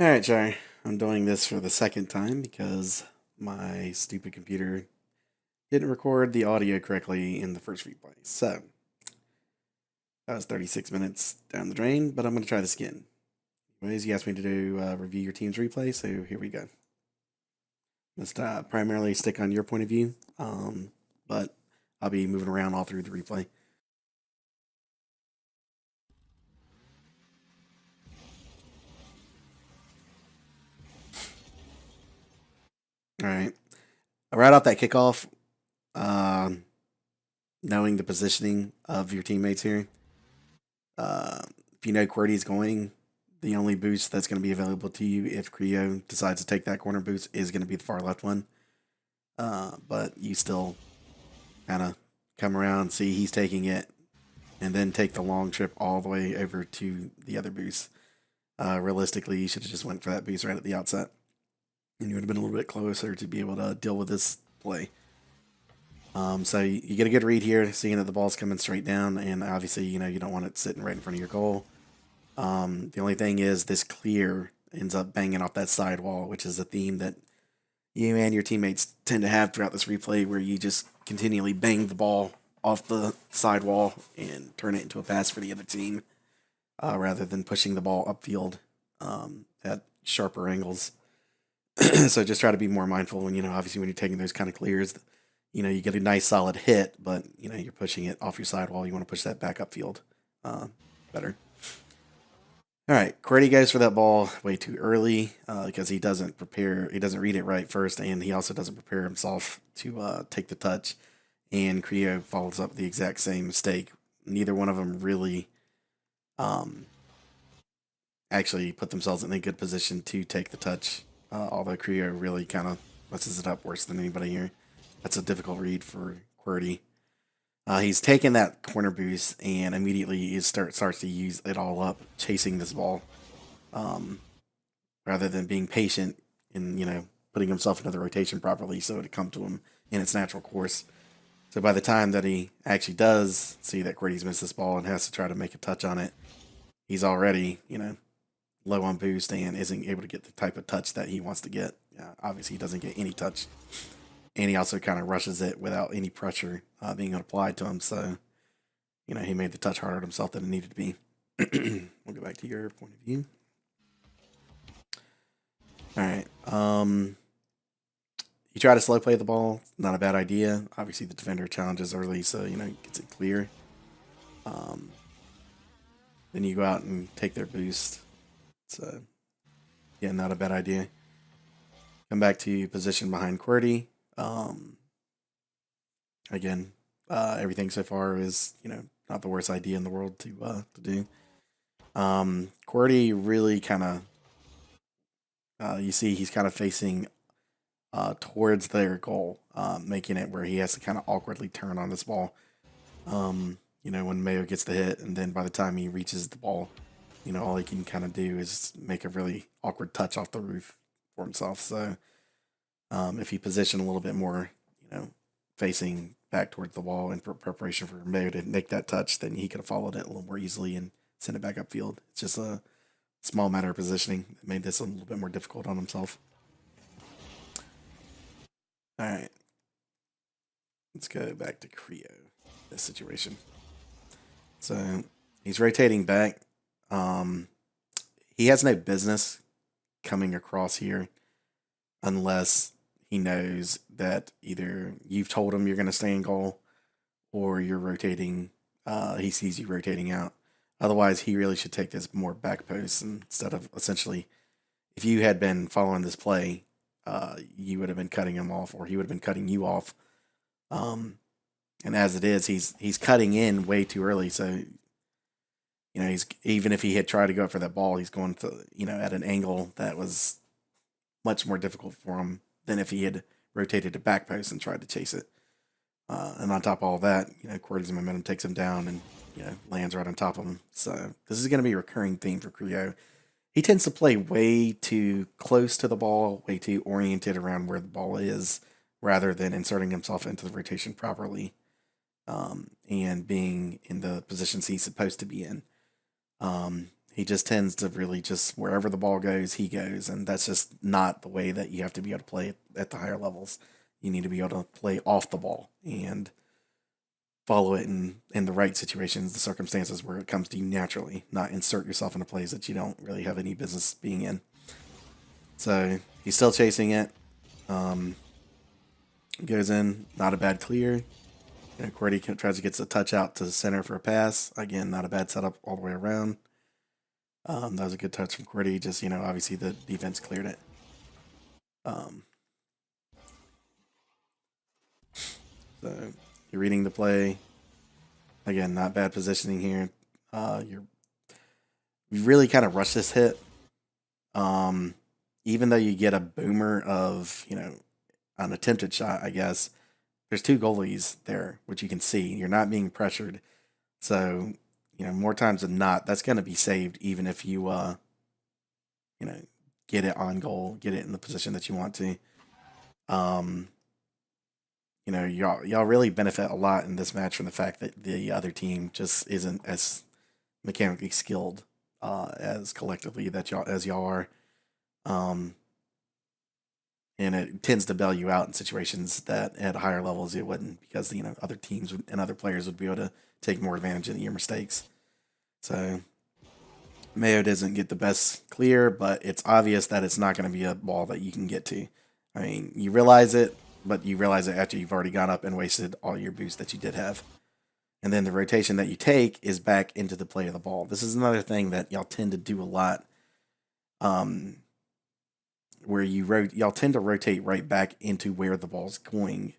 Alright, Shire. I'm doing this for the second time because my stupid computer didn't record the audio correctly in the first replay. So, that was 36 minutes down the drain, but I'm going to try this again. Anyways, you asked me to do review your team's replay, so here we go. Let's primarily stick on your point of view, but I'll be moving around all through the replay. Alright. Right off that kickoff, um, knowing the positioning of your teammates here, if you know QWERTY's going, the only boost that's going to be available to you if Creo decides to take that corner boost is going to be the far left one. But you still kind of come around, see he's taking it, and then take the long trip all the way over to the other boost. Realistically, you should have just went for that boost right at the outset, and you would have been a little bit closer to be able to deal with this play. So you get a good read here, seeing that the ball's coming straight down, and obviously, you don't want it sitting right in front of your goal. The only thing is this clear ends up banging off that sidewall, which is a theme that you and your teammates tend to have throughout this replay, where you just continually bang the ball off the sidewall and turn it into a pass for the other team, rather than pushing the ball upfield at sharper angles. So just try to be more mindful when, obviously when you're taking those kind of clears, you get a nice solid hit, but, you're pushing it off your sidewall. You want to push that back upfield better. All right, QWERTY goes for that ball way too early because he doesn't prepare. He doesn't read it right first, and he also doesn't prepare himself to take the touch. And Creo follows up the exact same mistake. Neither one of them really um, actually put themselves in a good position to take the touch. Although Creo really kind of messes it up worse than anybody here. That's a difficult read for QWERTY. He's taken that corner boost and immediately starts to use it all up, chasing this ball, um, rather than being patient and putting himself into the rotation properly so it come to him in its natural course. So by the time that he actually does see that QWERTY's missed this ball and has to try to make a touch on it, he's already low on boost and isn't able to get the type of touch that he wants to get. Obviously, he doesn't get any touch, and he also kind of rushes it without any pressure being applied to him. So, he made the touch harder on himself than it needed to be. We'll go back to your point of view. All right. You try to slow play the ball. Not a bad idea. Obviously, the defender challenges early, so gets it clear. Um, then you go out and take their boost. So, yeah, not a bad idea. Come back to position behind QWERTY. Um, Again, everything so far is not the worst idea in the world to do. QWERTY really kind of you see he's kind of facing towards their goal, making it where he has to kind of awkwardly turn on this ball. When Mayo gets the hit, and then by the time he reaches the ball, all he can kind of do is make a really awkward touch off the roof for himself. So if he positioned a little bit more, facing back towards the wall in preparation for Mayo to make that touch, then he could have followed it a little more easily and sent it back upfield. It's just a small matter of positioning that made this a little bit more difficult on himself. All right, let's go back to Creo. This situation. So he's rotating back. Um, he has no business coming across here unless he knows that either you've told him you're going to stay in goal or you're rotating. He sees you rotating out. Otherwise, he really should take this more back post instead of essentially, if you had been following this play, you would have been cutting him off, or he would have been cutting you off. Um, and as it is, he's cutting in way too early. So he's, even if he had tried to go for that ball, he's going to at an angle that was much more difficult for him than if he had rotated to back post and tried to chase it. And on top of all that, QWERTY's momentum takes him down and lands right on top of him. So this is going to be a recurring theme for Creo. He tends to play way too close to the ball, way too oriented around where the ball is, rather than inserting himself into the rotation properly, and being in the positions he's supposed to be in. He just tends to really just wherever the ball goes, he goes, and that's just not the way that you have to be able to play at the higher levels. You need to be able to play off the ball and follow it in the right situations, the circumstances where it comes to you naturally, not insert yourself into plays that you don't really have any business being in. So he's still chasing it. Um, Goes in, not a bad clear. QWERTY tries to get a touch out to the center for a pass. Again, not a bad setup all the way around. That was a good touch from QWERTY. Just, obviously the defense cleared it. Um, so you're reading the play. Again, not bad positioning here. You really kind of rush this hit. Um, Even though you get a boomer of, an attempted shot, I guess, there's two goalies there, which you can see. You're not being pressured. So, more times than not, that's going to be saved, even if you know, get it on goal, get it in the position that you want to. Um, y'all really benefit a lot in this match from the fact that the other team just isn't as mechanically skilled as collectively that y'all are. Um, and it tends to bail you out in situations that at higher levels it wouldn't, because other teams and other players would be able to take more advantage of your mistakes. So Mayo doesn't get the best clear, but it's obvious that it's not going to be a ball that you can get to. I mean, you realize it, but you realize it after you've already gone up and wasted all your boost that you did have. And then the rotation that you take is back into the play of the ball. This is another thing that y'all tend to do a lot. Where y'all tend to rotate right back into where the ball's going,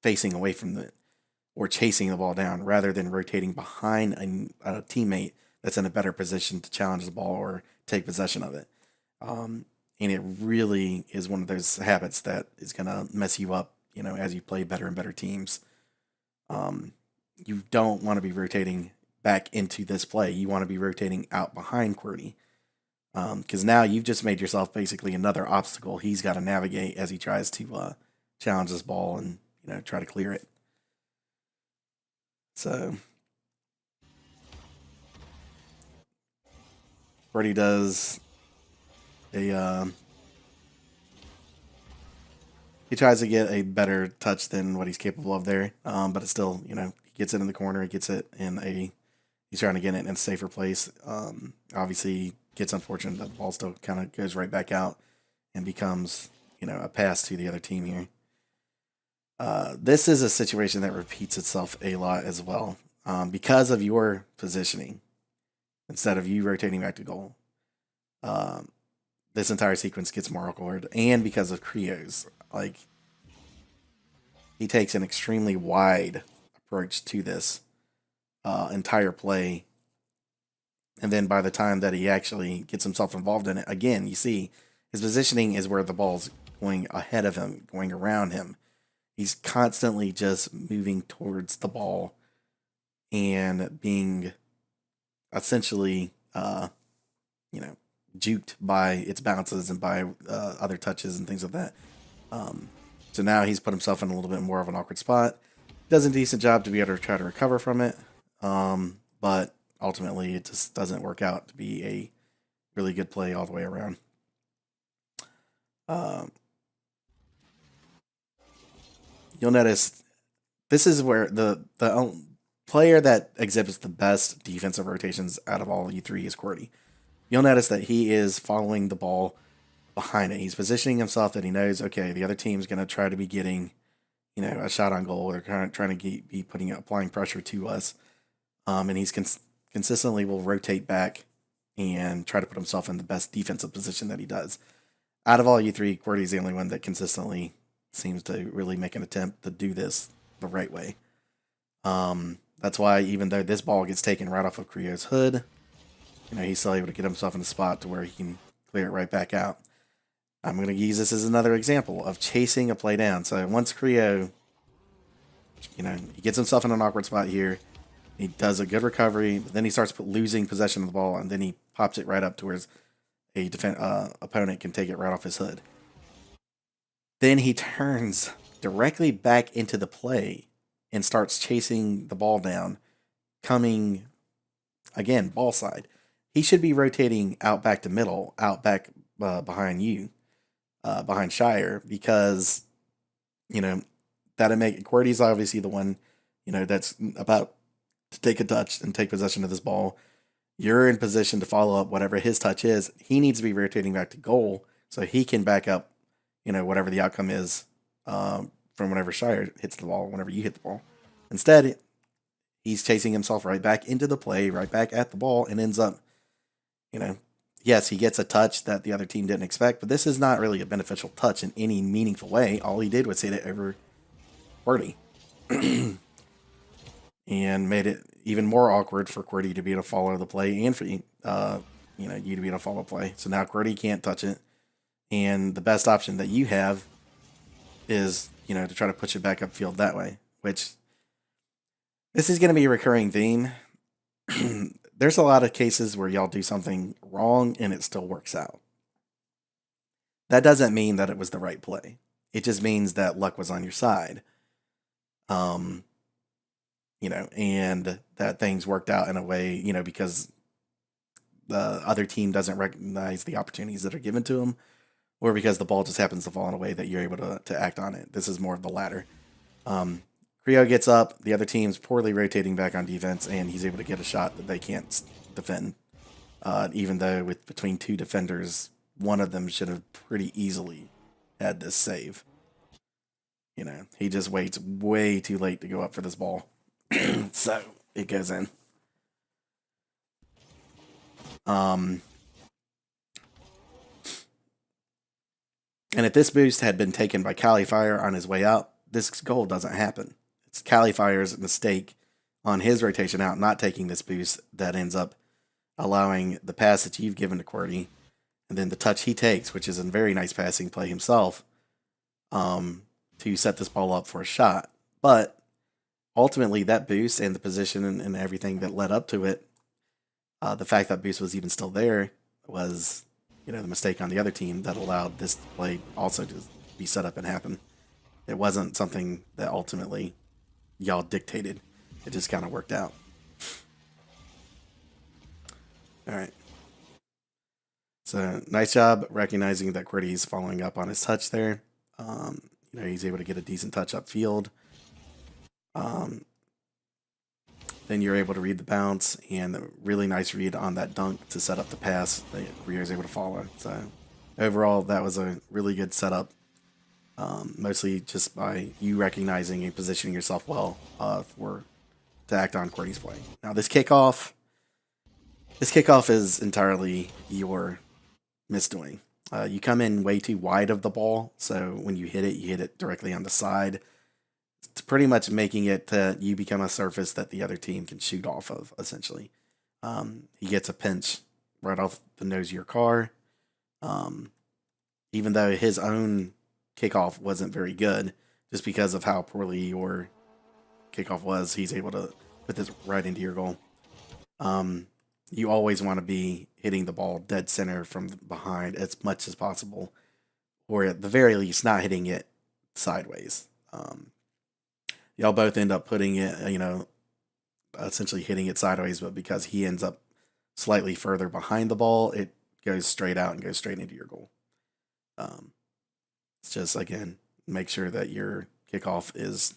facing away from it, or chasing the ball down, rather than rotating behind a teammate that's in a better position to challenge the ball or take possession of it. And it really is one of those habits that is going to mess you up, as you play better and better teams. You don't want to be rotating back into this play. You want to be rotating out behind QWERTY. Because now you've just made yourself basically another obstacle he's got to navigate as he tries to challenge this ball and try to clear it. So QWERTY does he tries to get a better touch than what he's capable of there, but it's still he gets it in the corner, he gets it in he's trying to get it in a safer place. Obviously gets unfortunate that the ball still kind of goes right back out and becomes, a pass to the other team here. This is a situation that repeats itself a lot as well, because of your positioning. Instead of you rotating back to goal, this entire sequence gets more awkward, and because of Creo's, he takes an extremely wide approach to this entire play. And then by the time that he actually gets himself involved in it, again, you see his positioning is where the ball's going ahead of him, going around him. He's constantly just moving towards the ball and being essentially, juked by its bounces and by other touches and things like that. So now he's put himself in a little bit more of an awkward spot. Does a decent job to be able to try to recover from it. But ultimately, it just doesn't work out to be a really good play all the way around. You'll notice this is where the player that exhibits the best defensive rotations out of all you three is QWERTY. You'll notice that he is following the ball behind it. He's positioning himself that he knows, okay, the other team's going to try to be getting, a shot on goal. They're kind of trying to be applying pressure to us. And he's consistently will rotate back and try to put himself in the best defensive position that he does. Out of all you three, QWERTY's the only one that consistently seems to really make an attempt to do this the right way. That's why even though this ball gets taken right off of Creo's hood, he's still able to get himself in a spot to where he can clear it right back out. I'm going to use this as another example of chasing a play down. So once Creo, he gets himself in an awkward spot here, he does a good recovery, but then he starts losing possession of the ball, and then he pops it right up to where a opponent can take it right off his hood. Then he turns directly back into the play and starts chasing the ball down, coming, again, ball side. he should be rotating out back to middle, out back behind you, behind Shire, because you know that'll make QWERTY's obviously the one, that's about to take a touch and take possession of this ball. You're in position to follow up whatever his touch is. He needs to be rotating back to goal so he can back up, whatever the outcome is from whenever Shire hits the ball, whenever you hit the ball. Instead, he's chasing himself right back into the play, right back at the ball, and ends up, you know, yes, he gets a touch that the other team didn't expect, but this is not really a beneficial touch in any meaningful way. All he did was hit it over QWERTY and made it even more awkward for QWERTY to be able to follow the play and for you to be able to follow play. So now QWERTY can't touch it, and the best option that you have is to try to push it back upfield that way. Which this is going to be a recurring theme. There's a lot of cases where y'all do something wrong and it still works out. That doesn't mean that it was the right play. It just means that luck was on your side. And that things worked out in a way, because the other team doesn't recognize the opportunities that are given to them, or because the ball just happens to fall in a way that you're able to act on it. This is more of the latter. Creo gets up, the other team's poorly rotating back on defense, and he's able to get a shot that they can't defend. Even though with between two defenders, one of them should have pretty easily had this save. He just waits way too late to go up for this ball. So it goes in. And if this boost had been taken by Califier on his way out, this goal doesn't happen. It's Califier's mistake on his rotation out, not taking this boost, that ends up allowing the pass that you've given to QWERTY, and then the touch he takes, which is a very nice passing play himself, to set this ball up for a shot. But ultimately, that boost and the position and everything that led up to it, the fact that boost was even still there was, the mistake on the other team that allowed this play also to be set up and happen. It wasn't something that ultimately y'all dictated. It just kind of worked out. All right. So nice job recognizing that QWERTY's following up on his touch there. He's able to get a decent touch upfield. Then you're able to read the bounce, and a really nice read on that dunk to set up the pass that Rio is able to follow. So overall, that was a really good setup. Mostly just by you recognizing and positioning yourself well to act on QWERTY's play. Now this kickoff is entirely your misdoing. You come in way too wide of the ball, so when you hit it directly on the side. It's pretty much making it that you become a surface that the other team can shoot off of, essentially. He gets a pinch right off the nose of your car. Even though his own kickoff wasn't very good, just because of how poorly your kickoff was, he's able to put this right into your goal. You always want to be hitting the ball dead center from behind as much as possible, or at the very least, not hitting it sideways. Y'all both end up putting it, essentially hitting it sideways, but because he ends up slightly further behind the ball, it goes straight out and goes straight into your goal. It's just, again, make sure that your kickoff is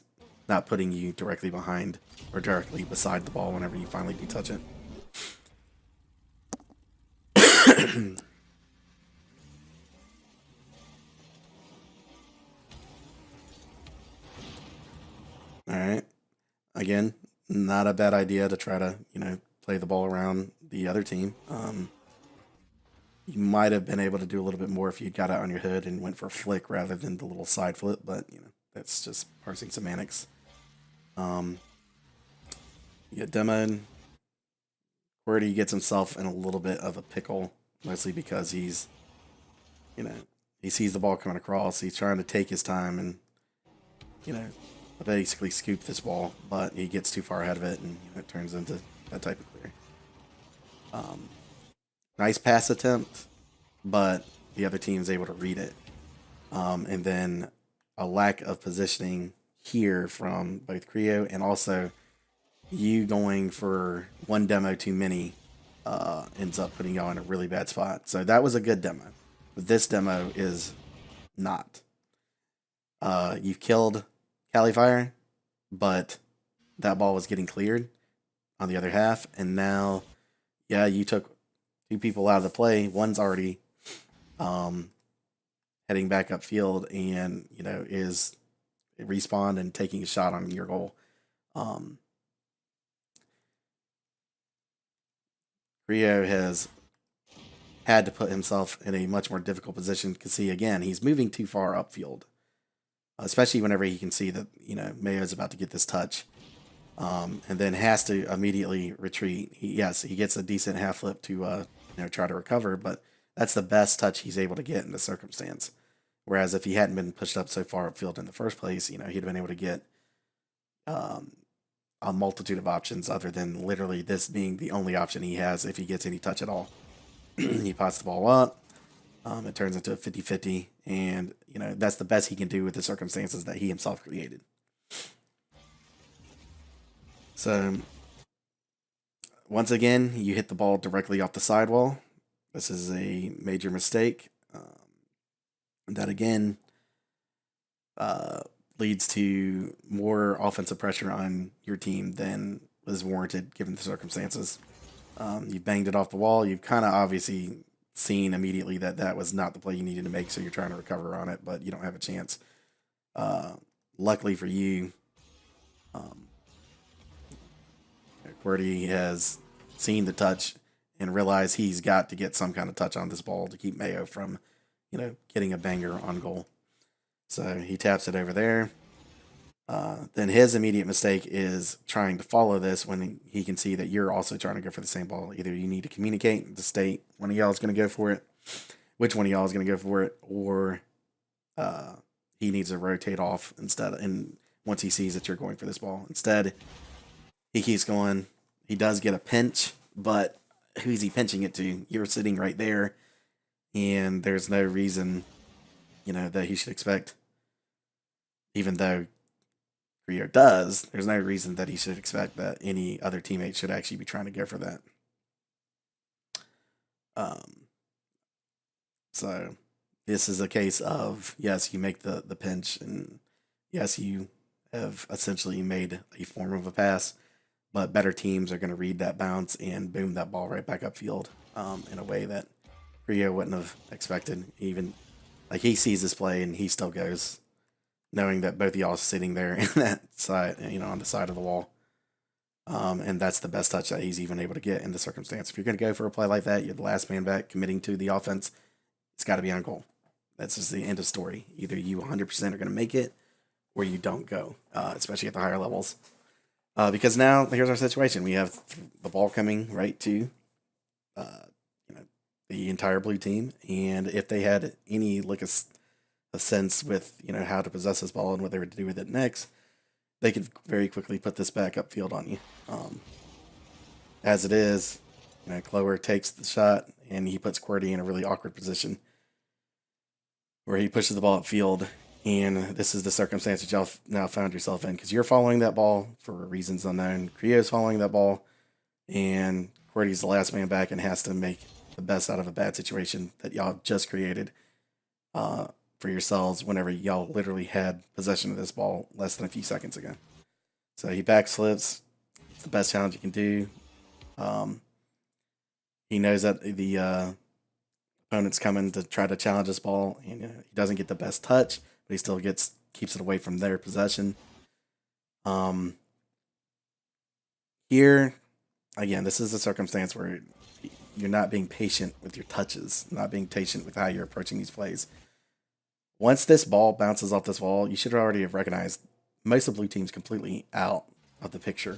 not putting you directly behind or directly beside the ball whenever you finally do touch it. All right. Again, not a bad idea to try to, play the ball around the other team. You might have been able to do a little bit more if you got out on your hood and went for a flick rather than the little side flip, but, that's just parsing semantics. You get demoed. QWERTY gets himself in a little bit of a pickle, mostly because he's, he sees the ball coming across. He's trying to take his time and, basically scoop this ball, but he gets too far ahead of it, and it turns into that type of clear. Nice pass attempt, but the other team is able to read it. And then a lack of positioning here from both Creo and also you going for one demo too many ends up putting y'all in a really bad spot. So that was a good demo. But this demo is not. You've killed Califire, but that ball was getting cleared on the other half, and now, yeah, you took two people out of the play. One's already um, heading back upfield, and is respawned and taking a shot on your goal. Um, Rio has had to put himself in a much more difficult position because, see, again, he's moving too far upfield, especially whenever he can see that Mayo's about to get this touch, and then has to immediately retreat. Yes, he gets a decent half flip to try to recover, but that's the best touch he's able to get in this circumstance. Whereas if he hadn't been pushed up so far upfield in the first place, he'd have been able to get um, a multitude of options other than literally this being the only option he has if he gets any touch at all. He pots the ball up. It turns into a 50-50, and that's the best he can do with the circumstances that he himself created. So once again, you hit the ball directly off the sidewall. This is a major mistake. That again uh, leads to more offensive pressure on your team than was warranted given the circumstances. You banged it off the wall. You've kind of obviously seen immediately that that was not the play you needed to make, so you're trying to recover on it, but you don't have a chance. Uh, Luckily for you, um, QWERTY has seen the touch and realized he's got to get some kind of touch on this ball to keep Mayo from, getting a banger on goal. So he taps it over there. Then his immediate mistake is trying to follow this when he can see that you're also trying to go for the same ball. Either you need to communicate to state one of y'all is going to go for it, which one of y'all is going to go for it, or uh, he needs to rotate off instead. And once he sees that you're going for this ball, instead he keeps going. He does get a pinch, but who's he pinching it to? You're sitting right there, and there's no reason, that he should expect. Even though Rio does, there's no reason that he should expect that any other teammate should actually be trying to go for that. Um, so this is a case of, yes, you make the pinch, and yes, you have essentially made a form of a pass, but better teams are going to read that bounce and boom that ball right back upfield in a way that Rio wouldn't have expected. Even like he sees this play and he still goes, knowing that both of y'all are sitting there in that side, on the side of the wall. And that's the best touch that he's even able to get in the circumstance. If you're going to go for a play like that, you're the last man back, committing to the offense. It's got to be on goal. That's just the end of story. Either you 100% are going to make it, or you don't go, especially at the higher levels. Because now here's our situation: we have the ball coming right to, uh, the entire blue team, and if they had any a sense with how to possess this ball and what they were to do with it next, they could very quickly put this back upfield on you. As it is, Clover takes the shot and he puts QWERTY in a really awkward position where he pushes the ball upfield, and this is the circumstance that y'all now found yourself in because you're following that ball for reasons unknown. Creo's following that ball, and QWERTY's the last man back and has to make the best out of a bad situation that y'all have just created. For yourselves whenever y'all literally had possession of this ball less than a few seconds ago. So he backslips. It's the best challenge you can do. He knows that the opponent's coming to try to challenge this ball, and he doesn't get the best touch, but he still keeps it away from their possession. Here, again, this is a circumstance where you're not being patient with your touches, not being patient with how you're approaching these plays. Once this ball bounces off this wall, you should already have recognized most of the blue team's completely out of the picture.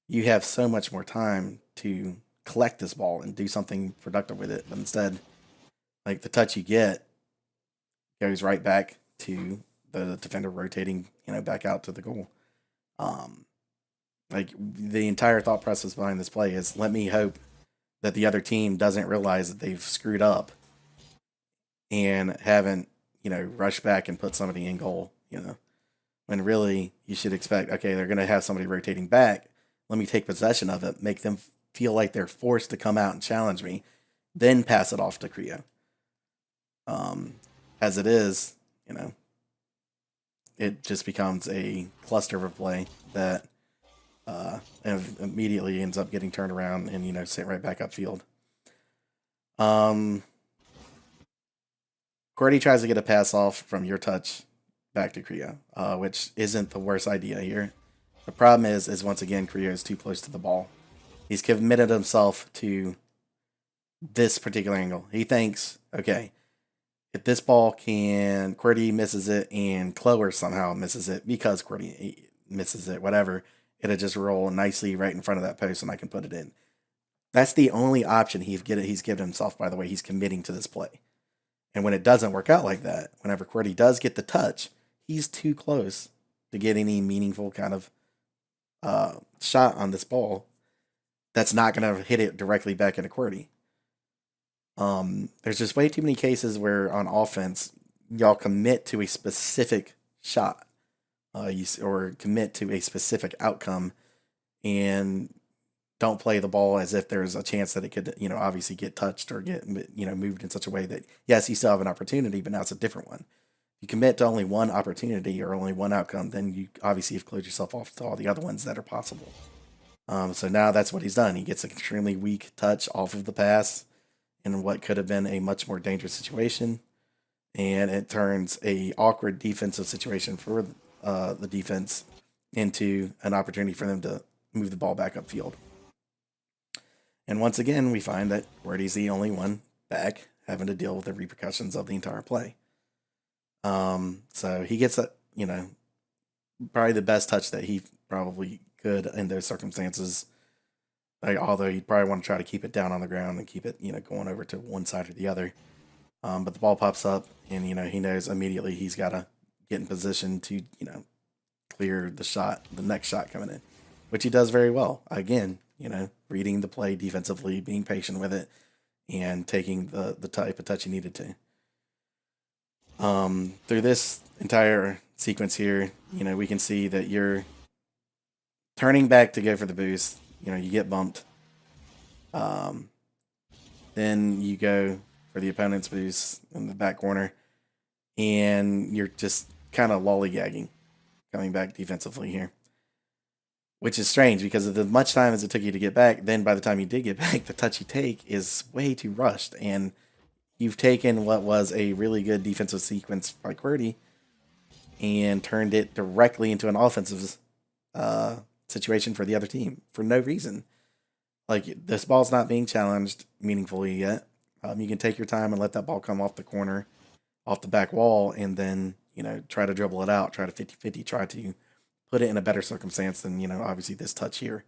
You have so much more time to collect this ball and do something productive with it, but instead, like the touch you get goes right back to the defender rotating, back out to the goal. Like the entire thought process behind this play is let me hope that the other team doesn't realize that they've screwed up and haven't rush back and put somebody in goal, when really you should expect, okay, they're going to have somebody rotating back. Let me take possession of it, make them feel like they're forced to come out and challenge me, then pass it off to Creo. As it is, you know, it just becomes a cluster of a play that immediately ends up getting turned around and, sent right back upfield. Cordy tries to get a pass off from your touch back to Creo, which isn't the worst idea here. The problem is once again, Creo is too close to the ball. He's committed himself to this particular angle. He thinks, okay, if this ball QWERTY misses it and Clover somehow misses it because QWERTY misses it, whatever, it'll just roll nicely right in front of that post and I can put it in. That's the only option he's given himself, by the way. He's committing to this play. And when it doesn't work out like that, whenever QWERTY does get the touch, he's too close to get any meaningful kind of shot on this ball that's not going to hit it directly back into QWERTY. There's just way too many cases where on offense, y'all commit to a specific shot or commit to a specific outcome and don't play the ball as if there's a chance that it could, obviously get touched or get, moved in such a way that, yes, you still have an opportunity, but now it's a different one. If you commit to only one opportunity or only one outcome, then you obviously have closed yourself off to all the other ones that are possible. So now that's what he's done. He gets an extremely weak touch off of the pass in what could have been a much more dangerous situation, and it turns a awkward defensive situation for the defense into an opportunity for them to move the ball back upfield. And once again, we find that QWERTY's the only one back having to deal with the repercussions of the entire play. So he gets probably the best touch that he probably could in those circumstances. Although he'd probably want to try to keep it down on the ground and keep it, going over to one side or the other. But the ball pops up, and he knows immediately he's got to get in position to, clear the next shot coming in, which he does very well. Again, reading the play defensively, being patient with it, and taking the type of touch he needed to. Through this entire sequence here, we can see that you're turning back to go for the boost. You get bumped. Then you go for the opponent's boost in the back corner, and you're just kind of lollygagging, coming back defensively here. Which is strange because of the much time as it took you to get back, then by the time you did get back, the touch you take is way too rushed. And you've taken what was a really good defensive sequence by QWERTY and turned it directly into an offensive situation for the other team for no reason. Like, this ball's not being challenged meaningfully yet. You can take your time and let that ball come off the corner, off the back wall, and then, try to dribble it out, try to 50-50, try to put it in a better circumstance than, obviously this touch here,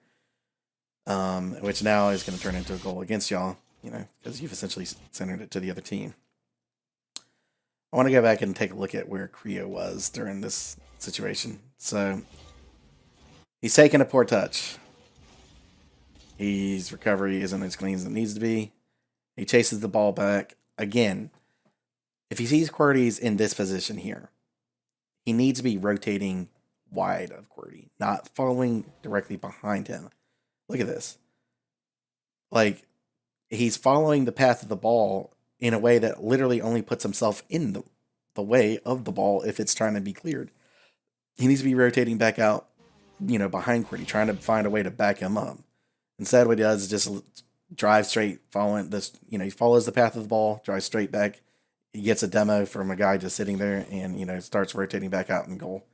which now is going to turn into a goal against y'all, because you've essentially centered it to the other team. I want to go back and take a look at where Creo was during this situation. So he's taking a poor touch. His recovery isn't as clean as it needs to be. He chases the ball back. Again, if he sees QWERTY's in this position here, he needs to be rotating wide of QWERTY, not following directly behind him. Look at this. Like, he's following the path of the ball in a way that literally only puts himself in the way of the ball if it's trying to be cleared. He needs to be rotating back out, behind QWERTY, trying to find a way to back him up. Instead, what he does is just drive straight, following this, he follows the path of the ball, drives straight back. He gets a demo from a guy just sitting there and, starts rotating back out in goal.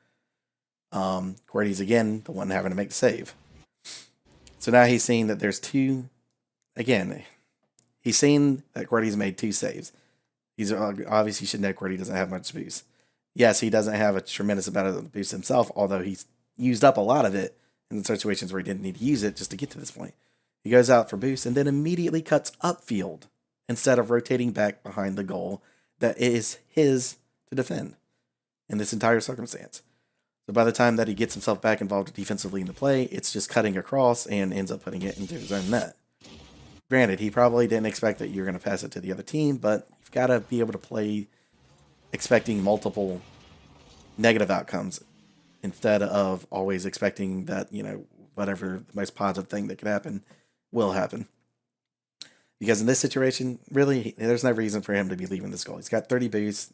QWERTY's again the one having to make the save. So now he's seeing that there's two. Again, he's seen that QWERTY's made two saves. He's obviously should know QWERTY doesn't have much boost. Yes, he doesn't have a tremendous amount of boost himself, although he's used up a lot of it in the situations where he didn't need to use it just to get to this point. He goes out for boost and then immediately cuts upfield instead of rotating back behind the goal that is his to defend in this entire circumstance. So by the time that he gets himself back involved defensively in the play, it's just cutting across and ends up putting it into his own net. Granted, he probably didn't expect that you're going to pass it to the other team, but you've got to be able to play expecting multiple negative outcomes instead of always expecting that, whatever the most positive thing that could happen will happen. Because in this situation, really, there's no reason for him to be leaving this goal. He's got 30 boosts.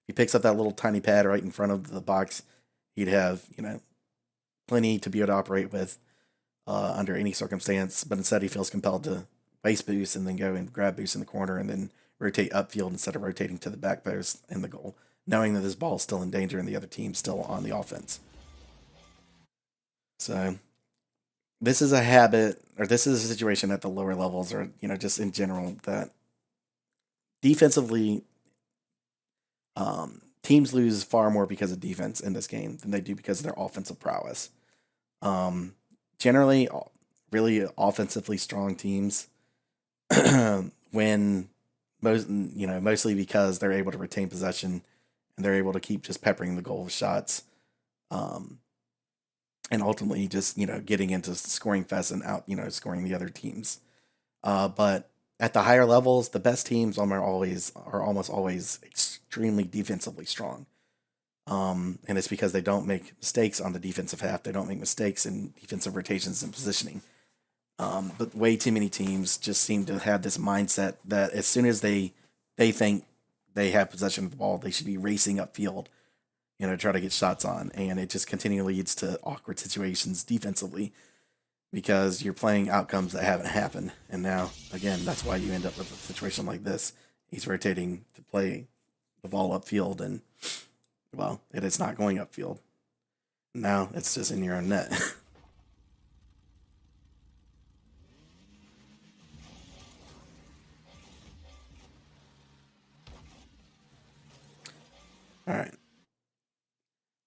He picks up that little tiny pad right in front of the box. He'd have, plenty to be able to operate with under any circumstance. But instead, he feels compelled to waste boost and then go and grab boost in the corner and then rotate upfield instead of rotating to the back post and the goal, knowing that this ball is still in danger and the other team's still on the offense. So this is a habit, or this is a situation at the lower levels, or just in general, that defensively, teams lose far more because of defense in this game than they do because of their offensive prowess. Um, Generally, really offensively strong teams win mostly because they're able to retain possession and they're able to keep just peppering the goal with shots. Um, and ultimately just getting into scoring fest and out scoring the other teams. But at the higher levels, the best teams are almost always extremely defensively strong. And it's because they don't make mistakes on the defensive half. They don't make mistakes in defensive rotations and positioning. But way too many teams just seem to have this mindset that as soon as they think they have possession of the ball, they should be racing upfield, try to get shots on, and it just continually leads to awkward situations defensively because you're playing outcomes that haven't happened. And now, again, that's why you end up with a situation like this. He's rotating to play the ball upfield, and well, it is not going upfield. Now it's just in your own net. All right.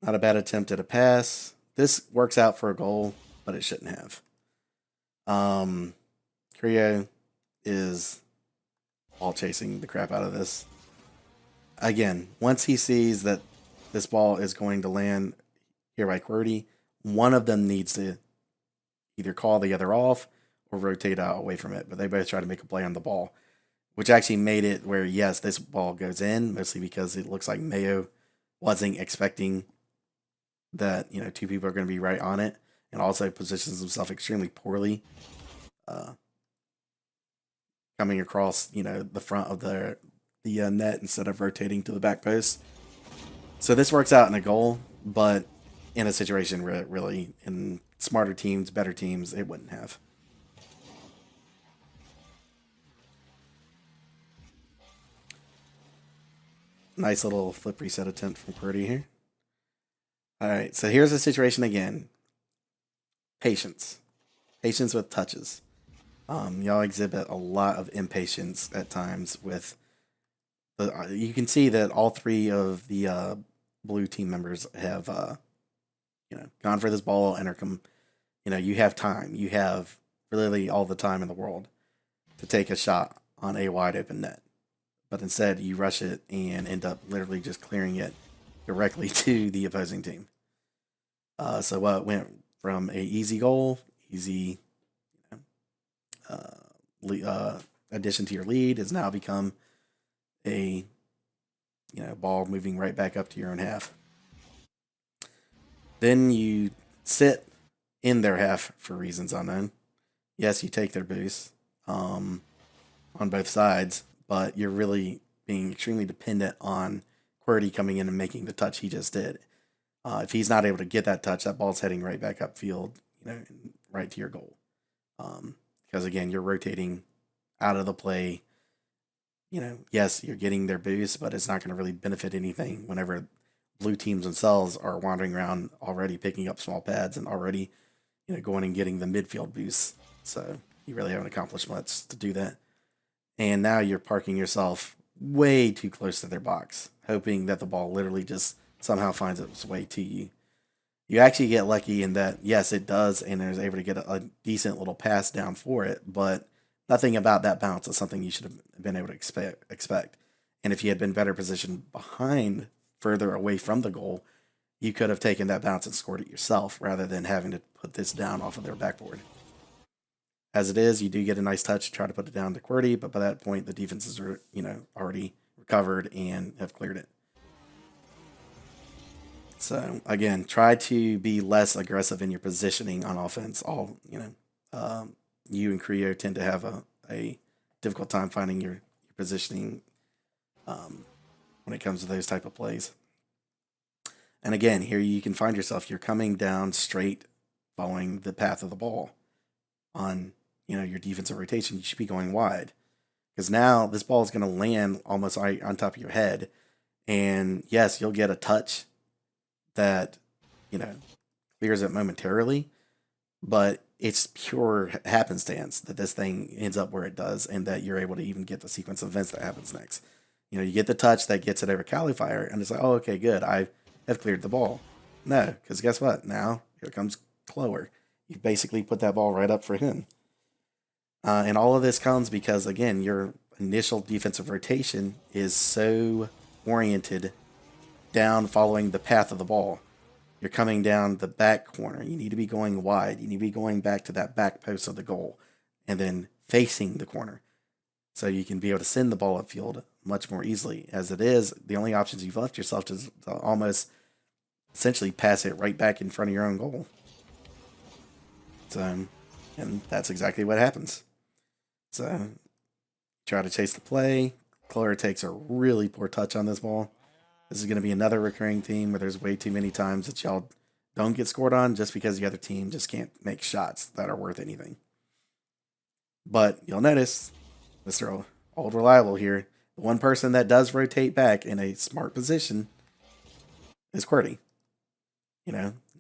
Not a bad attempt at a pass. This works out for a goal, but it shouldn't have. Um, Creo is ball chasing the crap out of this. Again, once he sees that this ball is going to land here by QWERTY, one of them needs to either call the other off or rotate out away from it. But they both try to make a play on the ball, which actually made it where, yes, this ball goes in, mostly because it looks like Mayo wasn't expecting that, two people are going to be right on it, and also positions himself extremely poorly, uh, coming across, the front of the net instead of rotating to the back post. So this works out in a goal, but in a situation where really in smarter teams, better teams, it wouldn't have. Nice little flip reset attempt from QWERTY here. All right, so here's the situation again. Patience. Patience with touches. Y'all exhibit a lot of impatience at times with you can see that all three of the blue team members have gone for this ball and are you have time. You have really all the time in the world to take a shot on a wide open net. But instead you rush it and end up literally just clearing it directly to the opposing team. So what went from a easy goal, easy addition to your lead, has now become a ball moving right back up to your own half. Then you sit in their half for reasons unknown. Yes, you take their boost on both sides, but you're really being extremely dependent on QWERTY coming in and making the touch he just did. If he's not able to get that touch, that ball's heading right back upfield, right to your goal. Because again, you're rotating out of the play. Yes, you're getting their boost, but it's not going to really benefit anything whenever blue teams themselves are wandering around already picking up small pads and already, going and getting the midfield boost. So you really haven't accomplished much to do that. And now you're parking yourself way too close to their box, hoping that the ball literally just somehow finds its way to you. You actually get lucky in that, yes, it does, and is able to get a decent little pass down for it, but nothing about that bounce is something you should have been able to expect. And if you had been better positioned behind, further away from the goal, you could have taken that bounce and scored it yourself rather than having to put this down off of their backboard. As it is, you do get a nice touch to try to put it down to QWERTY, but by that point, the defenses are, already recovered and have cleared it. So again, try to be less aggressive in your positioning on offense. you and Creo tend to have a difficult time finding your positioning when it comes to those type of plays. And again, here you can find yourself, you're coming down straight following the path of the ball on, your defensive rotation. You should be going wide because now this ball is going to land almost right on top of your head. And yes, you'll get a touch that, you know, clears it momentarily, but it's pure happenstance that this thing ends up where it does and that you're able to even get the sequence of events that happens next. You get the touch that gets it over Califier, and it's like, oh, okay, good. I have cleared the ball. No, because guess what? Now, here comes Clower. You basically put that ball right up for him. And all of this comes because, again, your initial defensive rotation is so oriented down following the path of the ball. You're coming down the back corner. You need to be going wide. You need to be going back to that back post of the goal and then facing the corner. So you can be able to send the ball upfield much more easily. As it is, the only options you've left yourself is to almost essentially pass it right back in front of your own goal. So, and that's exactly what happens. So, try to chase the play. Clower takes a really poor touch on this ball. This is going to be another recurring theme where there's way too many times that y'all don't get scored on just because the other team just can't make shots that are worth anything. But you'll notice, Mr. Old Reliable here, the one person that does rotate back in a smart position is QWERTY.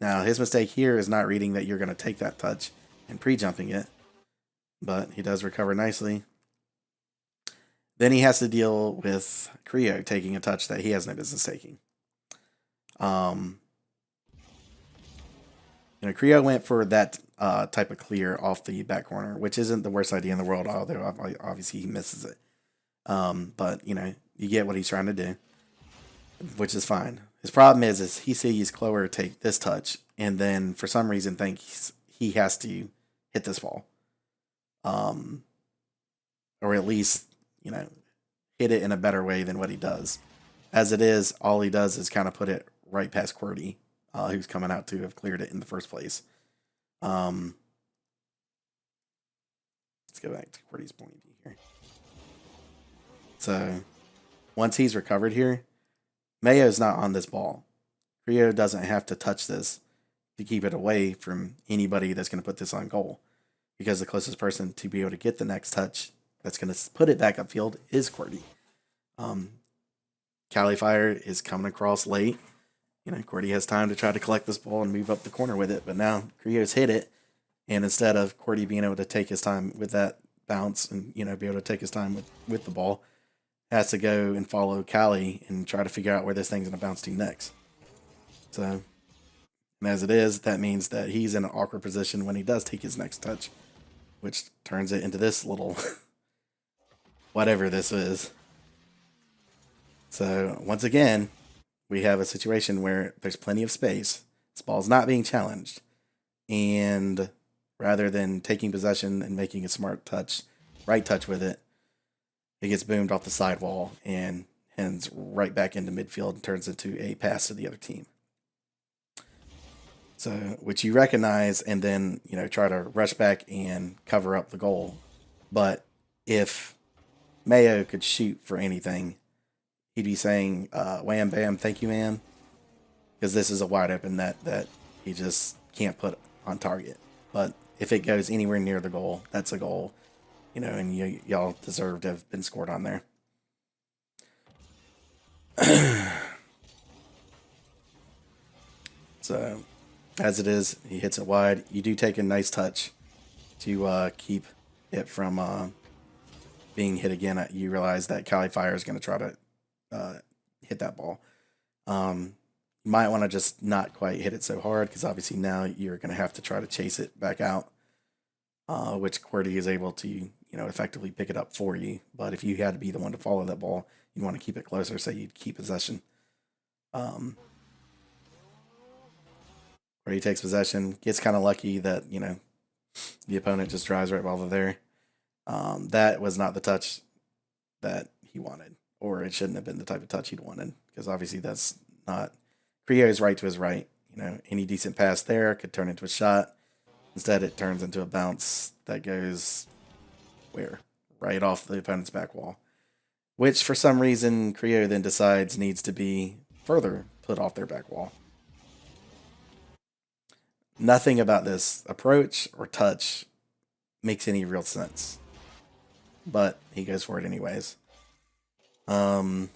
Now his mistake here is not reading that you're going to take that touch and pre-jumping it, but he does recover nicely. Then he has to deal with Creo taking a touch that he has no business taking. Creo went for that type of clear off the back corner, which isn't the worst idea in the world, although obviously he misses it. But, you get what he's trying to do, which is fine. His problem is he sees Clower take this touch and then for some reason thinks he has to hit this ball. Or at least, hit it in a better way than what he does. As it is, all he does is kind of put it right past QWERTY, who's coming out to have cleared it in the first place. Let's go back to QWERTY's point of view here. So, once he's recovered here, Mayo's not on this ball. Creo doesn't have to touch this to keep it away from anybody that's going to put this on goal. Because the closest person to be able to get the next touch that's going to put it back upfield is QWERTY. Califier is coming across late. QWERTY has time to try to collect this ball and move up the corner with it. But now Creo's hit it. And instead of QWERTY being able to take his time with that bounce and, be able to take his time with the ball, has to go and follow Cali and try to figure out where this thing's going to bounce to next. So, as it is, that means that he's in an awkward position when he does take his next touch, which turns it into this little whatever this is. So, once again, we have a situation where there's plenty of space. This ball's not being challenged. And rather than taking possession and making a smart touch, right touch with it, it gets boomed off the sidewall and heads right back into midfield and turns into a pass to the other team. So, which you recognize and then, try to rush back and cover up the goal. But if Mayo could shoot for anything, he'd be saying, wham, bam, thank you, ma'am. Because this is a wide open net that he just can't put on target. But if it goes anywhere near the goal, that's a goal. And y'all deserve to have been scored on there. So, as it is, he hits it wide. You do take a nice touch to keep it from being hit again. You realize that Califier is going to try to hit that ball. You might want to just not quite hit it so hard because obviously now you're going to have to try to chase it back out, which QWERTY is able to effectively pick it up for you. But if you had to be the one to follow that ball, you'd want to keep it closer so you'd keep possession. Where he takes possession, gets kind of lucky that, the opponent just drives right while they're there. That was not the touch that he wanted, or it shouldn't have been the type of touch he'd wanted, because obviously that's not Creo's right to his right. Any decent pass there could turn into a shot. Instead, it turns into a bounce that goes where? Right off the opponent's back wall, which for some reason Creo then decides needs to be further put off their back wall. Nothing about this approach or touch makes any real sense, but he goes for it anyways. Um,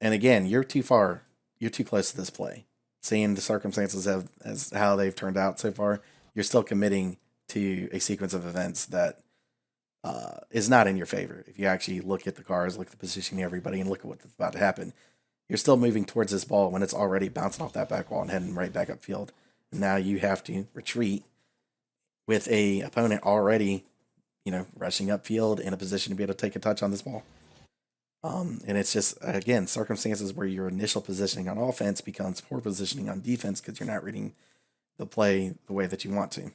and again, you're too far. You're too close to this play. Seeing the circumstances as how they've turned out so far, you're still committing to a sequence of events that is not in your favor. If you actually look at the cards, look at the positioning of everybody, and look at what's about to happen, you're still moving towards this ball when it's already bouncing off that back wall and heading right back upfield. And now you have to retreat with a opponent already, rushing upfield in a position to be able to take a touch on this ball. And it's just, again, circumstances where your initial positioning on offense becomes poor positioning on defense because you're not reading the play the way that you want to.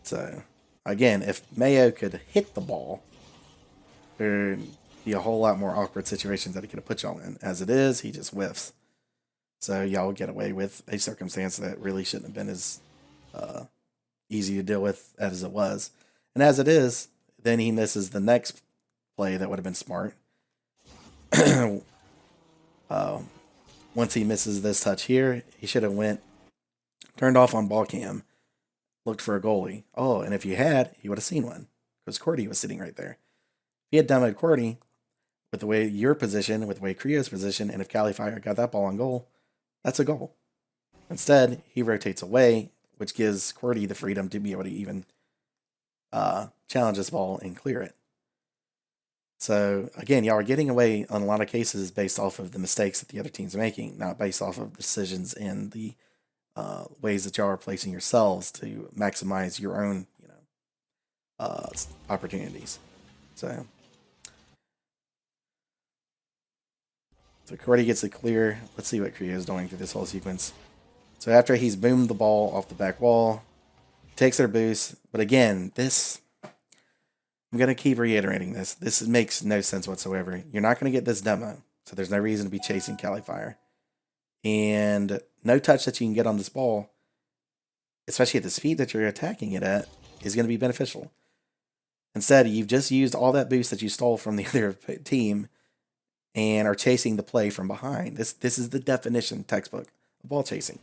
So, again, if Mayo could hit the ball, there'd be a whole lot more awkward situations that he could have put y'all in. As it is, he just whiffs. So y'all get away with a circumstance that really shouldn't have been as easy to deal with as it was. And as it is, then he misses the next play that would have been smart. Once he misses this touch here, he should have turned off on ball cam, looked for a goalie. Oh, and if you had, he would have seen one because Cordy was sitting right there. If he had demoed Cordy with the way you're positioned, with the way Creo's positioned, and if Cali Fire got that ball on goal, that's a goal. Instead, he rotates away, which gives Cordy the freedom to be able to even challenge this ball and clear it. So, again, y'all are getting away on a lot of cases based off of the mistakes that the other team's making, not based off of decisions and the ways that y'all are placing yourselves to maximize your own, opportunities. So Cordy gets it clear. Let's see what Creo is doing through this whole sequence. So after he's boomed the ball off the back wall, takes their boost. But again, I'm going to keep reiterating this. This makes no sense whatsoever. You're not going to get this demo, so there's no reason to be chasing Cali Fire. And no touch that you can get on this ball, especially at the speed that you're attacking it at, is going to be beneficial. Instead, you've just used all that boost that you stole from the other team and are chasing the play from behind. This is the definition textbook of ball chasing.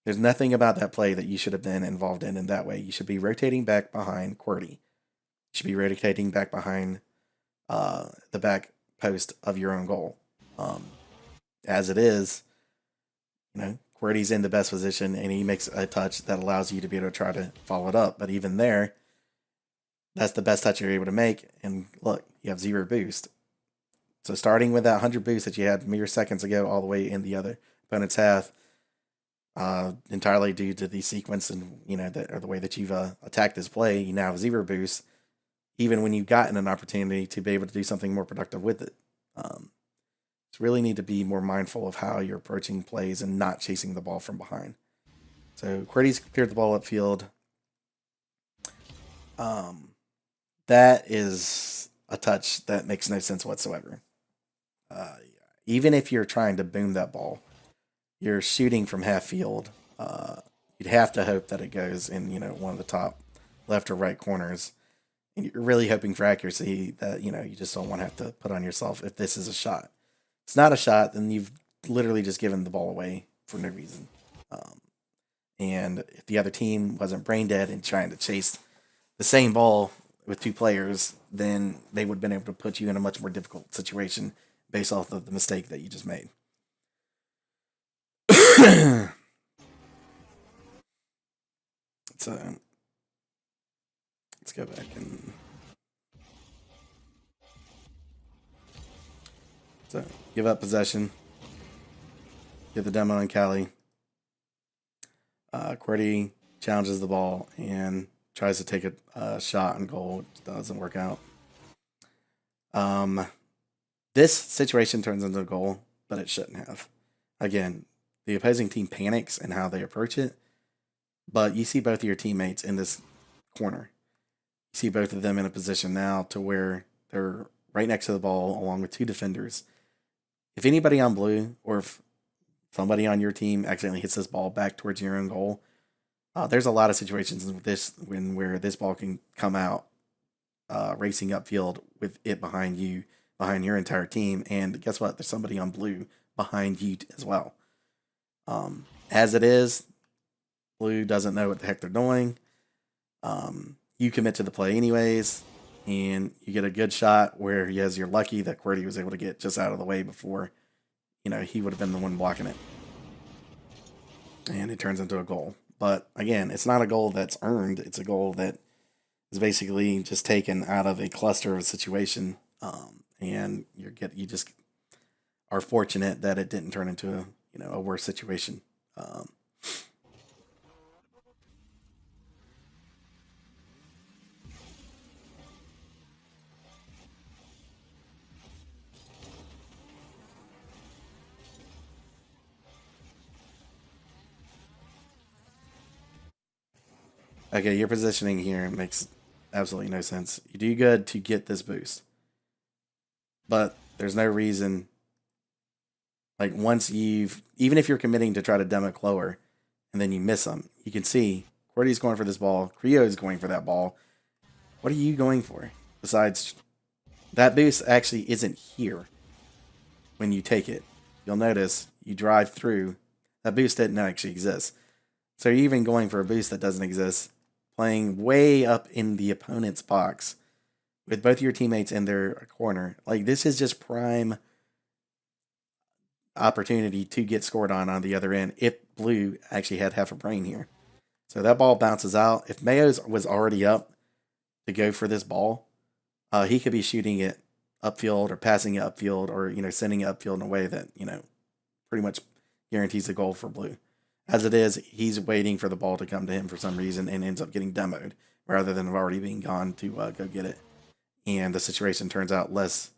There's nothing about that play that you should have been involved in that way. You should be rotating back behind QWERTY. You should be rotating back behind the back post of your own goal. As it is, QWERTY's in the best position and he makes a touch that allows you to be able to try to follow it up. But even there, that's the best touch you're able to make. And look, you have 0 boost. So starting with that 100 boost that you had mere seconds ago all the way in the other opponent's half, entirely due to the sequence and, or the way that you've attacked this play, you now have 0 boost, even when you've gotten an opportunity to be able to do something more productive with it. You really need to be more mindful of how you're approaching plays and not chasing the ball from behind. So QWERTY's cleared the ball upfield. That is a touch that makes no sense whatsoever. Even if you're trying to boom that ball, you're shooting from half field. You'd have to hope that it goes in, one of the top left or right corners. And you're really hoping for accuracy that, you just don't want to have to put on yourself if this is a shot. If it's not a shot, then you've literally just given the ball away for no reason. And if the other team wasn't brain dead and trying to chase the same ball with 2 players, then they would have been able to put you in a much more difficult situation based off of the mistake that you just made. So let's go back and give up possession. Get the demo on Cali. QWERTY challenges the ball and tries to take a shot on goal. It doesn't work out. This situation turns into a goal, but it shouldn't have. Again, the opposing team panics in how they approach it, but you see both of your teammates in this corner. You see both of them in a position now to where they're right next to the ball along with 2 defenders. If anybody on blue, or if somebody on your team accidentally hits this ball back towards your own goal. There's a lot of situations with this where this ball can come out racing upfield with it behind you, behind your entire team, and guess what? There's somebody on blue behind you as well. As it is, blue doesn't know what the heck they're doing. You commit to the play anyways, and you get a good shot where yes, you're lucky that QWERTY was able to get just out of the way before, he would have been the one blocking it. And it turns into a goal. But again, it's not a goal that's earned. It's a goal that is basically just taken out of a cluster of a situation, and you just are fortunate that it didn't turn into a worse situation. Okay, your positioning here makes absolutely no sense. You do good to get this boost, but there's no reason. Like even if you're committing to try to demo Clower, and then you miss them, you can see QWERTY's going for this ball, Creo is going for that ball. What are you going for? Besides, that boost actually isn't here when you take it. You'll notice you drive through, that boost didn't actually exist. So you're even going for a boost that doesn't exist, playing way up in the opponent's box with both your teammates in their corner. Like, this is just prime opportunity to get scored on the other end if blue actually had half a brain here. So that ball bounces out. If Mayo's was already up to go for this ball, he could be shooting it upfield or passing it upfield or sending it upfield in a way that pretty much guarantees a goal for blue. As it is, he's waiting for the ball to come to him for some reason and ends up getting demoed rather than already being gone to go get it. And the situation turns out less,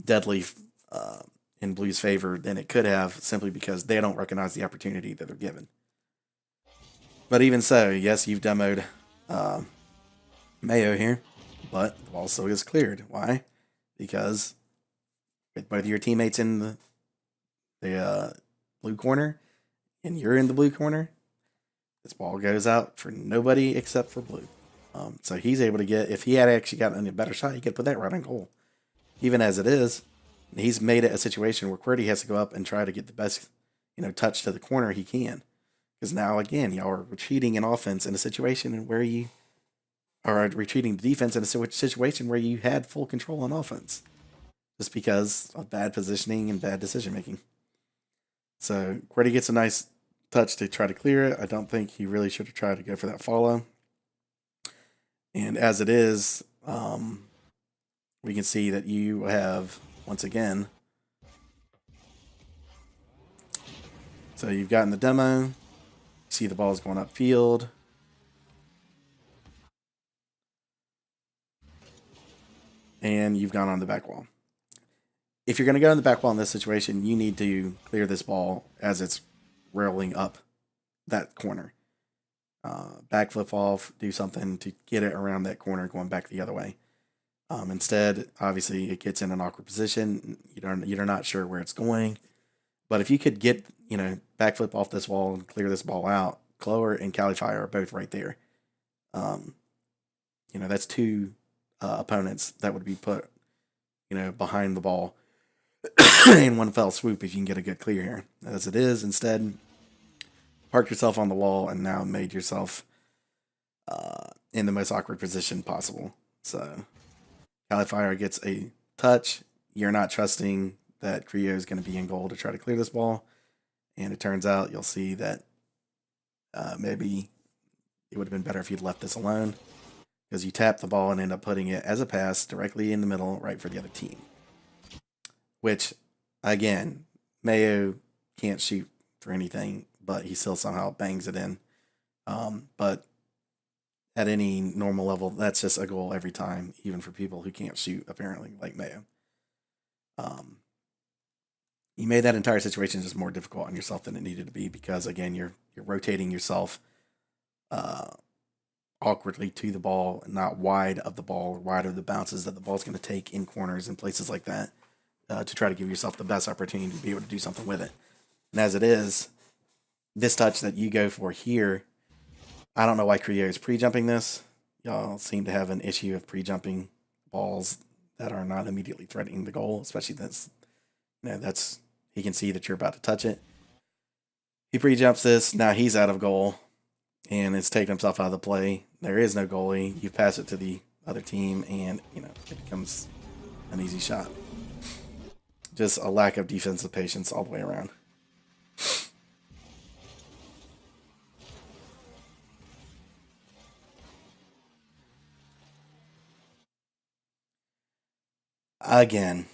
deadly in Blue's favor than it could have, simply because they don't recognize the opportunity that they're given. But even so, yes, you've demoed Mayo here, but the ball still gets cleared. Why? Because with both of your teammates in the blue corner and you're in the blue corner, this ball goes out for nobody except for blue. So he's able to get, if he had actually gotten a better shot, he could put that right on goal. Even as it is, he's made it a situation where QWERTY has to go up and try to get the best, touch to the corner he can. Because now, again, y'all are retreating in offense in a situation where you are retreating defense in a situation where you had full control on offense. Just because of bad positioning and bad decision making. So QWERTY gets a nice touch to try to clear it. I don't think he really should have tried to go for that follow. And as it is, we can see that you have, once again, so you've gotten the demo, you see the ball's going upfield, and you've gone on the back wall. If you're going to go on the back wall in this situation, you need to clear this ball as it's rolling up that corner. Backflip off, do something to get it around that corner going back the other way. Instead, obviously, it gets in an awkward position. You're not sure where it's going. But if you could get, backflip off this wall and clear this ball out, Clower and Califire are both right there. That's two opponents that would be put, behind the ball in one fell swoop if you can get a good clear here. As it is, instead, parked yourself on the wall and now made yourself in the most awkward position possible. So Califire gets a touch. You're not trusting that Creo is going to be in goal to try to clear this ball. And it turns out you'll see that maybe it would have been better if you'd left this alone, because you tap the ball and end up putting it as a pass directly in the middle right for the other team. Which, again, Mayo can't shoot for anything, but he still somehow bangs it in. But at any normal level, that's just a goal every time, even for people who can't shoot, apparently, like Mayo. You made that entire situation just more difficult on yourself than it needed to be, because, again, you're rotating yourself awkwardly to the ball, not wide of the ball, or wide of the bounces that the ball's going to take in corners and places like that, to try to give yourself the best opportunity to be able to do something with it. And as it is, this touch that you go for here, I don't know why Creo is pre-jumping this. Y'all seem to have an issue of pre-jumping balls that are not immediately threatening the goal, especially that's, that's, he can see that you're about to touch it. He pre-jumps this, now he's out of goal, and it's taken himself out of the play. There is no goalie. You pass it to the other team, and, it becomes an easy shot. Just a lack of defensive patience all the way around. Again,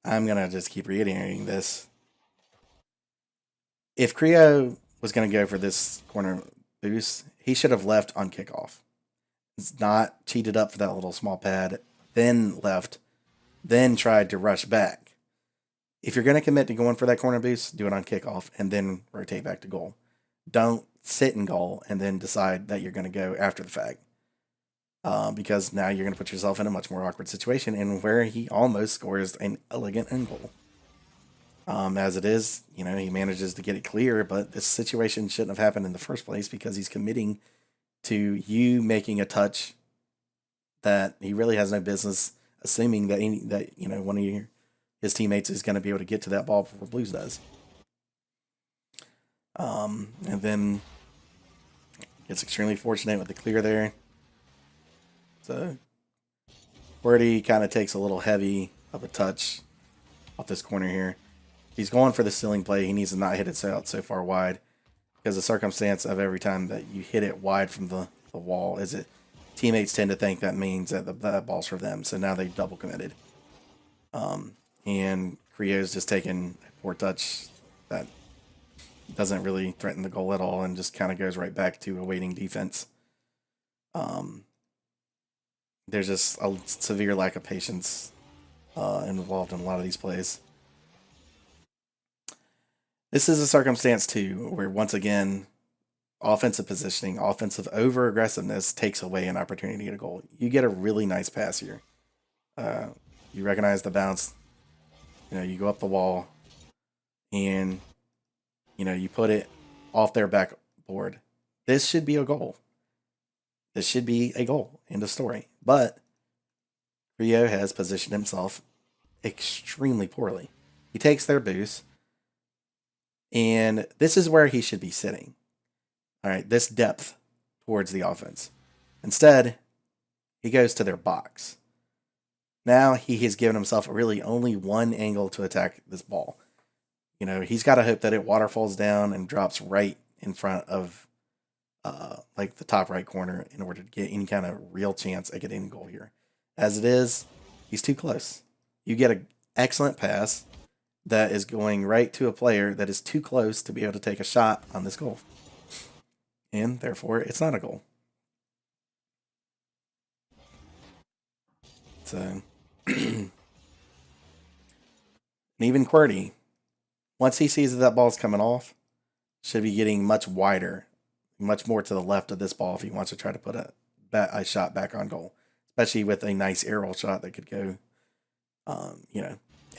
I'm going to just keep reiterating this. If Creo was going to go for this corner boost, he should have left on kickoff. It's not cheated up for that little small pad, then left, then tried to rush back. If you're going to commit to going for that corner boost, do it on kickoff and then rotate back to goal. Don't sit in goal and then decide that you're going to go after the fact. Because now you're going to put yourself in a much more awkward situation, and where he almost scores an elegant end goal. As it is, he manages to get it clear, but this situation shouldn't have happened in the first place because he's committing to you making a touch that he really has no business, assuming that one of his teammates is going to be able to get to that ball before Blues does. And then gets extremely fortunate with the clear there. So QWERTY kind of takes a little heavy of a touch off this corner here. He's going for the ceiling play. He needs to not hit it out so far wide, because the circumstance of every time that you hit it wide from the wall is it teammates tend to think that means that the ball's for them. So now they double committed. And Creo's just taking a poor touch that doesn't really threaten the goal at all and just kind of goes right back to awaiting defense. There's just a severe lack of patience involved in a lot of these plays. This is a circumstance, too, where once again, offensive positioning, offensive over-aggressiveness takes away an opportunity to get a goal. You get a really nice pass here. You recognize the bounce. You go up the wall, and, you put it off their backboard. This should be a goal. This should be a goal. End of story. But Creo has positioned himself extremely poorly. He takes their boost, and this is where he should be sitting. All right, this depth towards the offense. Instead, he goes to their box. Now he has given himself really only one angle to attack this ball. He's got to hope that it waterfalls down and drops right in front of the top right corner in order to get any kind of real chance at getting a goal here. As it is, he's too close. You get an excellent pass that is going right to a player that is too close to be able to take a shot on this goal. And therefore, it's not a goal. So, and even QWERTY, once he sees that ball's coming off, should be getting much wider, much more to the left of this ball if he wants to try to put a shot back on goal, especially with a nice aerial shot that could go,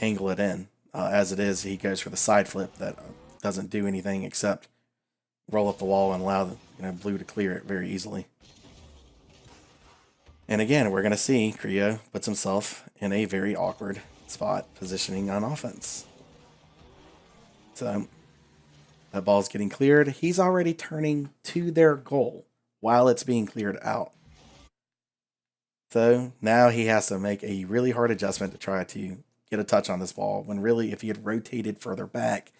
angle it in. As it is, he goes for the side flip that doesn't do anything except roll up the wall and allow Blue to clear it very easily. And again, we're going to see Creo puts himself in a very awkward spot positioning on offense. So that ball's getting cleared. He's already turning to their goal while it's being cleared out. So now he has to make a really hard adjustment to try to get a touch on this ball, when really if he had rotated further back,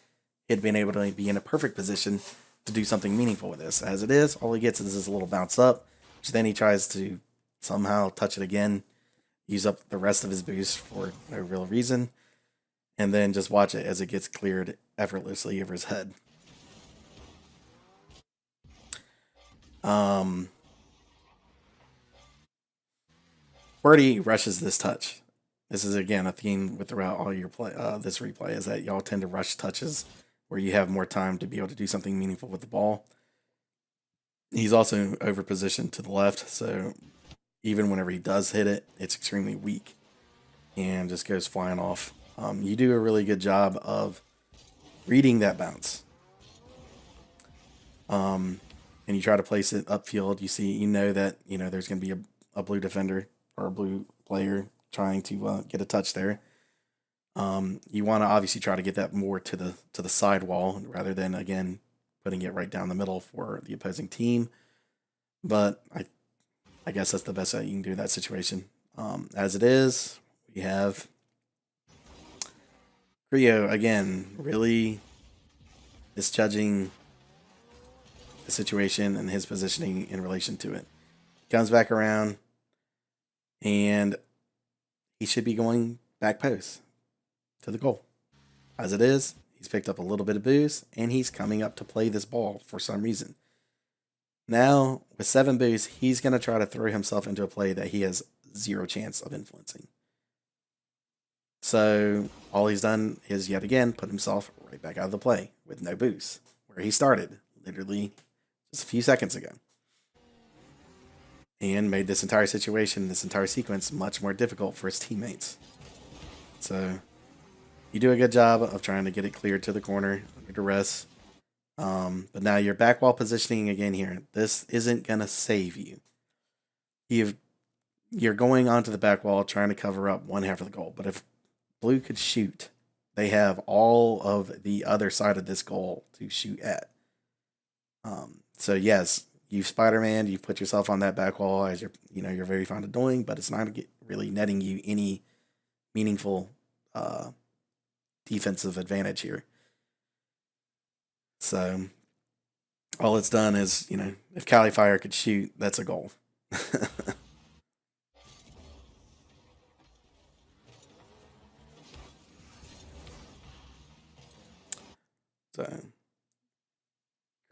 he'd been able to be in a perfect position to do something meaningful with this. As it is, all he gets is this little bounce up, which then he tries to somehow touch it again, use up the rest of his boost for no real reason, and then just watch it as it gets cleared effortlessly over his head. QWERTY rushes this touch. This is again a theme with throughout all your play. This replay is that y'all tend to rush touches where you have more time to be able to do something meaningful with the ball. He's also over positioned to the left, so even whenever he does hit it, it's extremely weak and just goes flying off. You do a really good job of reading that bounce. and you try to place it upfield, you know that there's going to be a blue defender or a blue player trying to get a touch there. You want to obviously try to get that more to the side wall rather than again putting it right down the middle for the opposing team. But I guess that's the best that you can do in that situation. As it is, we have Rio again really misjudging the situation and his positioning in relation to it. Comes back around, and he should be going back post to the goal. As it is, he's picked up a little bit of boost, and he's coming up to play this ball for some reason. Now, with 7 boosts, he's going to try to throw himself into a play that he has 0 chance of influencing. So, all he's done is yet again put himself right back out of the play with no boost, where he started literally just a few seconds ago. And made this entire situation, this entire sequence, much more difficult for his teammates. So, you do a good job of trying to get it cleared to the corner under duress. But now your back wall positioning again here. This isn't going to save you. You're going onto the back wall trying to cover up one half of the goal. But if blue could shoot, they have all of the other side of this goal to shoot at. So yes, you Spider-Man, you put yourself on that back wall as you're very fond of doing, but it's not really netting you any meaningful defensive advantage here. So all it's done is, if Cali Fire could shoot, that's a goal. So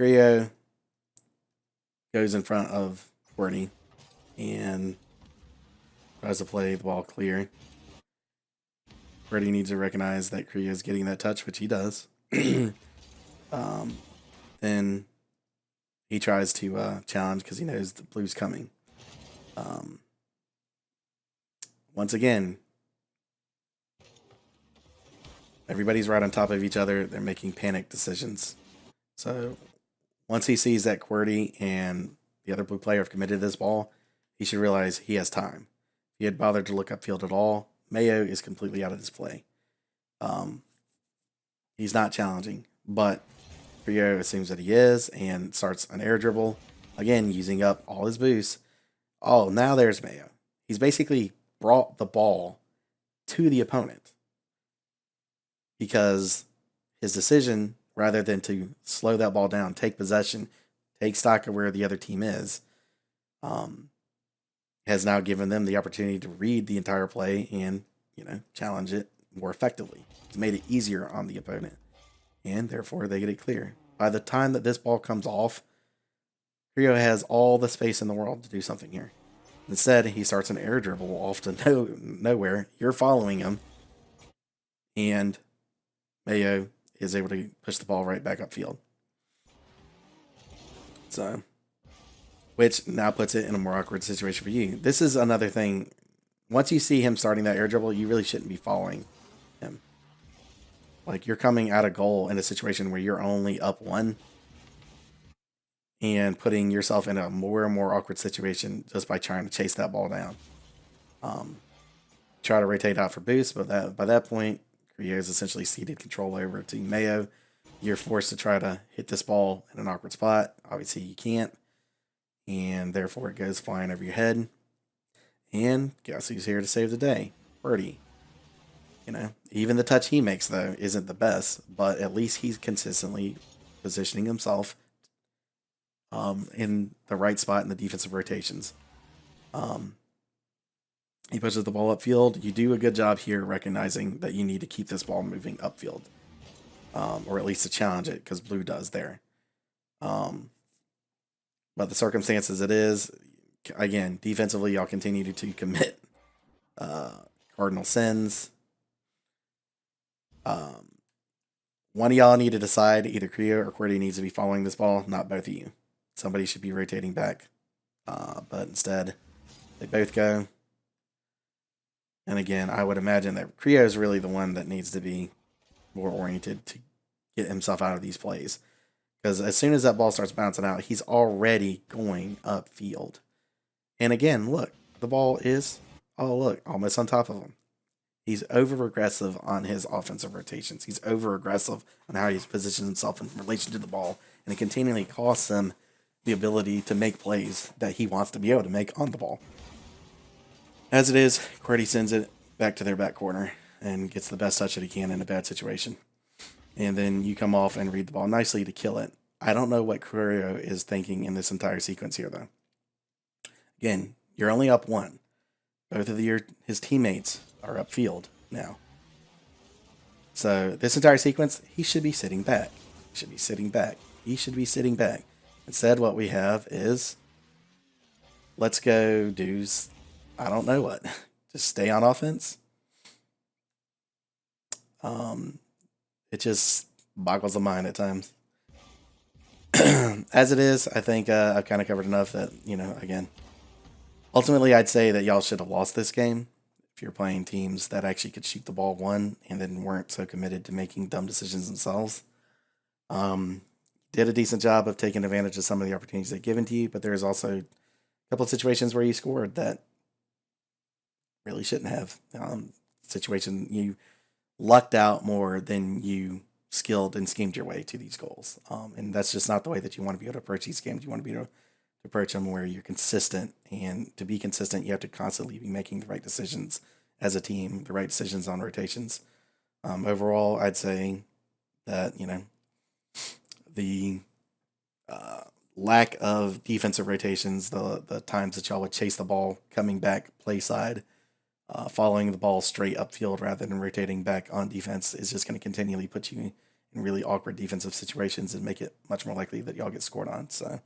Creo goes in front of Courtney and tries to play the ball clear. Courtney needs to recognize that Creo is getting that touch, which he does. Then he tries to challenge because he knows the blue's coming. Once again, everybody's right on top of each other. They're making panic decisions. So once he sees that QWERTY and the other blue player have committed this ball, he should realize he has time. If he had bothered to look upfield at all, Mayo is completely out of this play. He's not challenging, but Rio assumes that he is and starts an air dribble, again using up all his boosts. Oh, now there's Mayo. He's basically brought the ball to the opponent because his decision, rather than to slow that ball down, take possession, take stock of where the other team is, has now given them the opportunity to read the entire play and, challenge it more effectively. It's made it easier on the opponent, and therefore they get it clear. By the time that this ball comes off, Rio has all the space in the world to do something here. Instead, he starts an air dribble off to nowhere. You're following him, and Mayo is able to push the ball right back upfield. So, which now puts it in a more awkward situation for you. This is another thing. Once you see him starting that air dribble, you really shouldn't be following him. Like, you're coming out of goal in a situation where you're only up 1 and putting yourself in a more and more awkward situation just by trying to chase that ball down. Try to rotate out for boost, but by that point, Rio has essentially ceded control over to Mayo. You're forced to try to hit this ball in an awkward spot. Obviously, you can't, and therefore it goes flying over your head. And guess who's here to save the day? Birdie. Even the touch he makes, though, isn't the best, but at least he's consistently positioning himself in the right spot in the defensive rotations. He pushes the ball upfield. You do a good job here recognizing that you need to keep this ball moving upfield, or at least to challenge it, because blue does there. But the circumstances it is, again, defensively, y'all continue to commit cardinal sins. One of y'all need to decide, either Creo or QWERTY needs to be following this ball, not both of you. Somebody should be rotating back. But instead, they both go. And again, I would imagine that Creo is really the one that needs to be more oriented to get himself out of these plays. Because as soon as that ball starts bouncing out, he's already going upfield. And again, look, the ball is, oh, look, almost on top of him. He's over aggressive on his offensive rotations. He's over aggressive on how he's positioned himself in relation to the ball. And it continually costs him the ability to make plays that he wants to be able to make on the ball. As it is, QWERTY sends it back to their back corner and gets the best touch that he can in a bad situation. And then you come off and read the ball nicely to kill it. I don't know what Curio is thinking in this entire sequence here, though. Again, you're only up one. Both of his teammates are upfield now. So this entire sequence, he should be sitting back. He should be sitting back. He should be sitting back. Instead, what we have is, let's go do, I don't know what. Just stay on offense. It just boggles the mind at times. As it is, I think I've kind of covered enough that, again, ultimately I'd say that y'all should have lost this game if you're playing teams that actually could shoot the ball one and then weren't so committed to making dumb decisions themselves. Did a decent job of taking advantage of some of the opportunities they've given to you, but there's also a couple of situations where you scored that really shouldn't have. Situation you lucked out more than you skilled and schemed your way to these goals. And that's just not the way that you want to be able to approach these games. You want to be able to approach them where you're consistent. And to be consistent, you have to constantly be making the right decisions as a team, the right decisions on rotations. Overall, I'd say that, the lack of defensive rotations, the times that y'all would chase the ball coming back play side, following the ball straight upfield rather than rotating back on defense is just going to continually put you in really awkward defensive situations and make it much more likely that y'all get scored on. So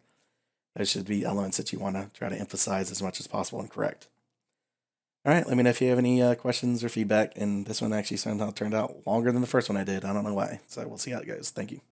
those should be elements that you want to try to emphasize as much as possible and correct. All right, let me know if you have any questions or feedback. And this one actually somehow turned out longer than the first one I did. I don't know why. So we'll see how it goes. Thank you.